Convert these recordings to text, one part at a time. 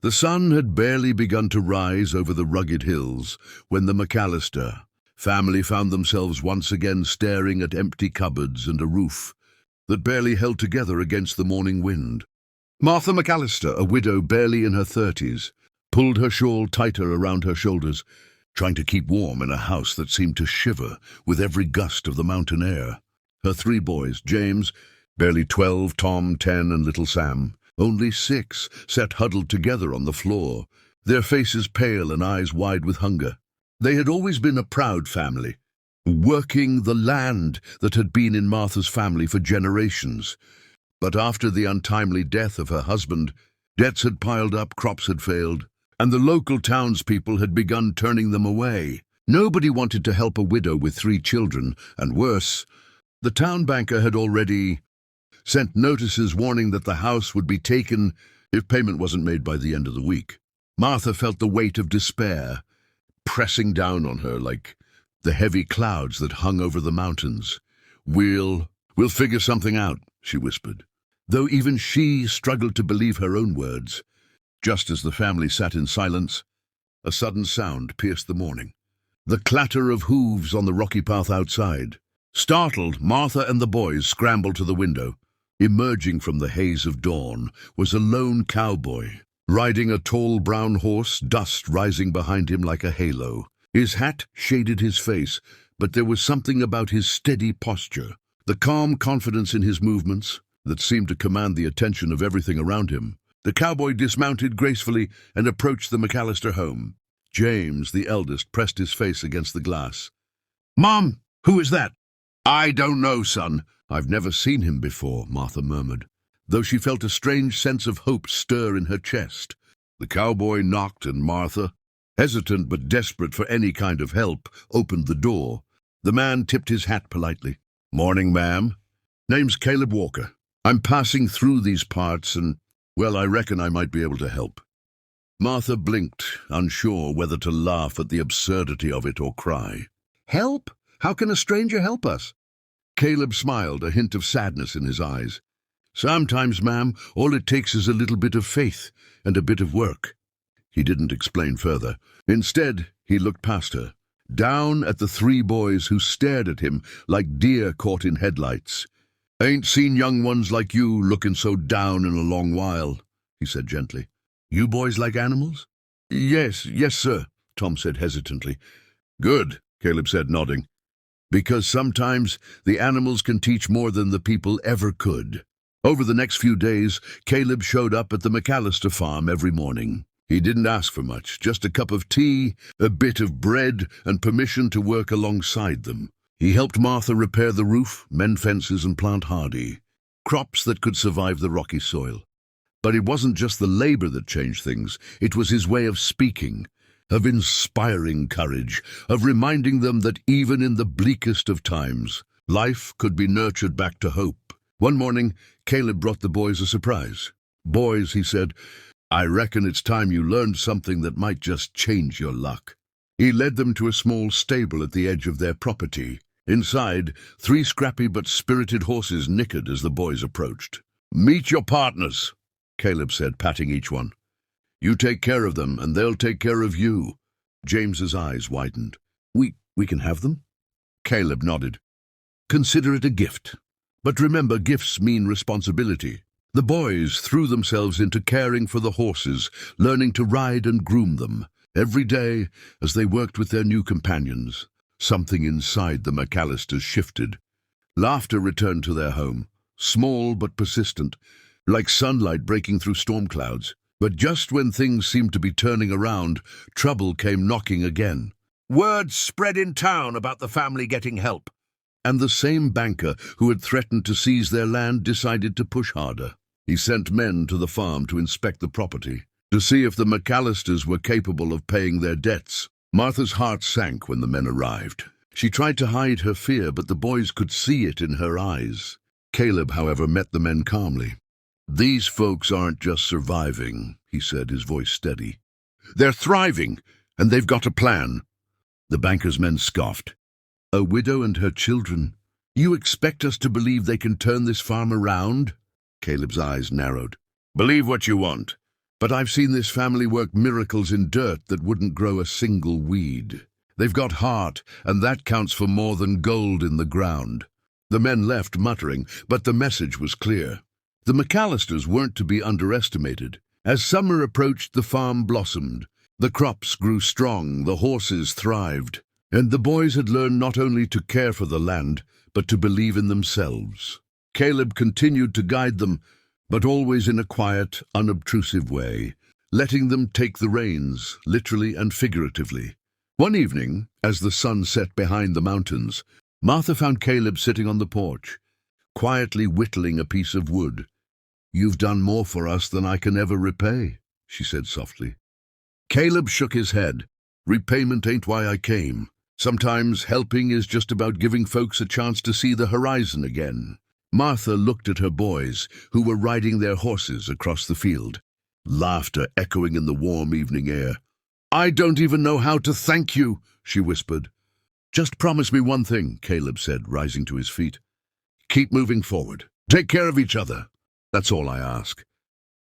The sun had barely begun to rise over the rugged hills when the McAllister family found themselves once again staring at empty cupboards and a roof that barely held together against the morning wind. Martha McAllister, a widow barely in her 30s, pulled her shawl tighter around her shoulders, trying to keep warm in a house that seemed to shiver with every gust of the mountain air. Her 3 boys, James, barely 12, Tom, 10, and little Sam, only 6, sat huddled together on the floor, their faces pale and eyes wide with hunger. They had always been a proud family, working the land that had been in Martha's family for generations. But after the untimely death of her husband, debts had piled up, crops had failed, and the local townspeople had begun turning them away. Nobody wanted to help a widow with 3 children, and worse, the town banker had already sent notices warning that the house would be taken if payment wasn't made by the end of the week. Martha felt the weight of despair pressing down on her like the heavy clouds that hung over the mountains. We'll figure something out," she whispered, though even she struggled to believe her own words. Just as the family sat in silence, a sudden sound pierced the morning. The clatter of hooves on the rocky path outside. Startled, Martha and the boys scrambled to the window. Emerging from the haze of dawn was a lone cowboy, riding a tall brown horse, dust rising behind him like a halo. His hat shaded his face, but there was something about his steady posture, the calm confidence in his movements, that seemed to command the attention of everything around him. The cowboy dismounted gracefully and approached the McAllister home. James, the eldest, pressed his face against the glass. "Mom, who is that?" "I don't know, son. I've never seen him before," Martha murmured, though she felt a strange sense of hope stir in her chest. The cowboy knocked, and Martha, hesitant but desperate for any kind of help, opened the door. The man tipped his hat politely. "Morning, ma'am. Name's Caleb Walker. I'm passing through these parts and, well, I reckon I might be able to help." Martha blinked, unsure whether to laugh at the absurdity of it or cry. "Help? How can a stranger help us?" Caleb smiled, a hint of sadness in his eyes. "Sometimes, ma'am, all it takes is a little bit of faith and a bit of work." He didn't explain further. Instead, he looked past her, down at the 3 boys who stared at him like deer caught in headlights. "Ain't seen young ones like you looking so down in a long while," he said gently. "You boys like animals?" Yes, sir," Tom said hesitantly. "Good," Caleb said, nodding. "Because sometimes the animals can teach more than the people ever could." Over the next few days, Caleb showed up at the McAllister farm every morning. He didn't ask for much, just a cup of tea, a bit of bread, and permission to work alongside them. He helped Martha repair the roof, mend fences, and plant hardy crops that could survive the rocky soil. But it wasn't just the labor that changed things. It was his way of speaking, of inspiring courage, of reminding them that even in the bleakest of times, life could be nurtured back to hope. One morning, Caleb brought the boys a surprise. "Boys," he said, "I reckon it's time you learned something that might just change your luck." He led them to a small stable at the edge of their property. Inside, 3 scrappy but spirited horses nickered as the boys approached. "Meet your partners," Caleb said, patting each one. "You take care of them, and they'll take care of you." James's eyes widened. We can have them?" Caleb nodded. "Consider it a gift. But remember, gifts mean responsibility." The boys threw themselves into caring for the horses, learning to ride and groom them. Every day, as they worked with their new companions, something inside the McAllisters shifted. Laughter returned to their home, small but persistent, like sunlight breaking through storm clouds. But just when things seemed to be turning around, trouble came knocking again. Word spread in town about the family getting help, and the same banker who had threatened to seize their land decided to push harder. He sent men to the farm to inspect the property, to see if the McAllisters were capable of paying their debts. Martha's heart sank when the men arrived. She tried to hide her fear, but the boys could see it in her eyes. Caleb, however, met the men calmly. "These folks aren't just surviving," he said, his voice steady. "They're thriving, and they've got a plan." The banker's men scoffed. "A widow and her children? You expect us to believe they can turn this farm around?" Caleb's eyes narrowed. "Believe what you want. But I've seen this family work miracles in dirt that wouldn't grow a single weed. They've got heart, and that counts for more than gold in the ground." The men left muttering, but the message was clear. The McAllisters weren't to be underestimated. As summer approached, the farm blossomed. The crops grew strong, the horses thrived, and the boys had learned not only to care for the land, but to believe in themselves. Caleb continued to guide them, but always in a quiet, unobtrusive way, letting them take the reins, literally and figuratively. One evening, as the sun set behind the mountains, Martha found Caleb sitting on the porch, quietly whittling a piece of wood. "You've done more for us than I can ever repay," she said softly. Caleb shook his head. "Repayment ain't why I came. Sometimes helping is just about giving folks a chance to see the horizon again." Martha looked at her boys, who were riding their horses across the field, laughter echoing in the warm evening air. "I don't even know how to thank you," she whispered. "Just promise me one thing," Caleb said, rising to his feet. "Keep moving forward. Take care of each other. That's all I ask."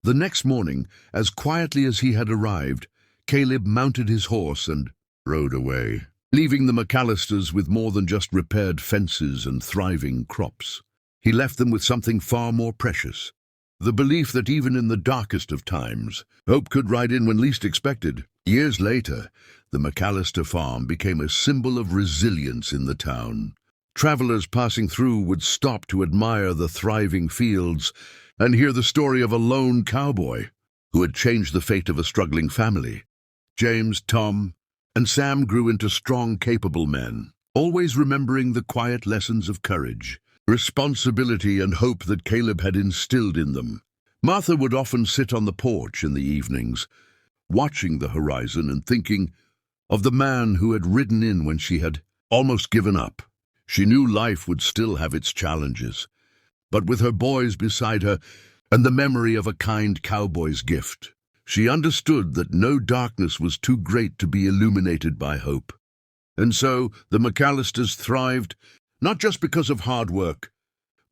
The next morning, as quietly as he had arrived, Caleb mounted his horse and rode away, leaving the McAllisters with more than just repaired fences and thriving crops. He left them with something far more precious, the belief that even in the darkest of times, hope could ride in when least expected. Years later, the McAllister farm became a symbol of resilience in the town. Travelers passing through would stop to admire the thriving fields and hear the story of a lone cowboy who had changed the fate of a struggling family. James, Tom, and Sam grew into strong, capable men, always remembering the quiet lessons of courage, responsibility, and hope that Caleb had instilled in them. Martha would often sit on the porch in the evenings, watching the horizon and thinking of the man who had ridden in when she had almost given up. She knew life would still have its challenges, but with her boys beside her and the memory of a kind cowboy's gift, she understood that no darkness was too great to be illuminated by hope. And so the McAllisters thrived, not just because of hard work,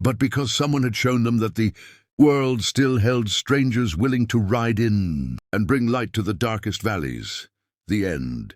but because someone had shown them that the world still held strangers willing to ride in and bring light to the darkest valleys. The end.